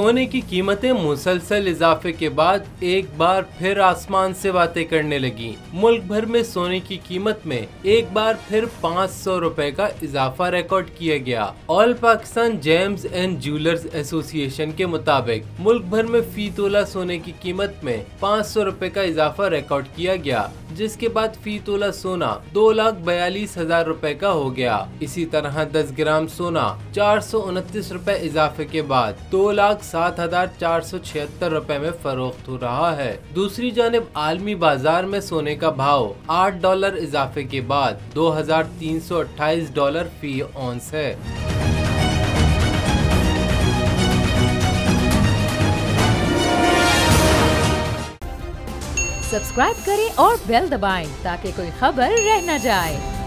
सोने की कीमतें मुसलसल इजाफे के बाद एक बार फिर आसमान से बातें करने लगी। मुल्क भर में सोने की कीमत में एक बार फिर 500 रुपए का इजाफा रिकॉर्ड किया गया। All Pakistan James and jewellers association के मुताबिक मुल्क भर में फी तोला सोने की कीमत में 500 रुपए का इजाफा रिकॉर्ड किया गया, जिसके बाद फी तोला सोना 2,42,000 रुपए का हो गया। इसी तरह 10 ग्राम सोना 429 रुपए इजाफे के बाद 2,07,476 रुपए में फरोख्त हो रहा है। दूसरी जानिब आलमी बाजार में सोने का भाव $8 इजाफे के बाद $2,328 फी औंस है। सब्सक्राइब करें और बेल दबाएं ताकि कोई खबर रह न जाए।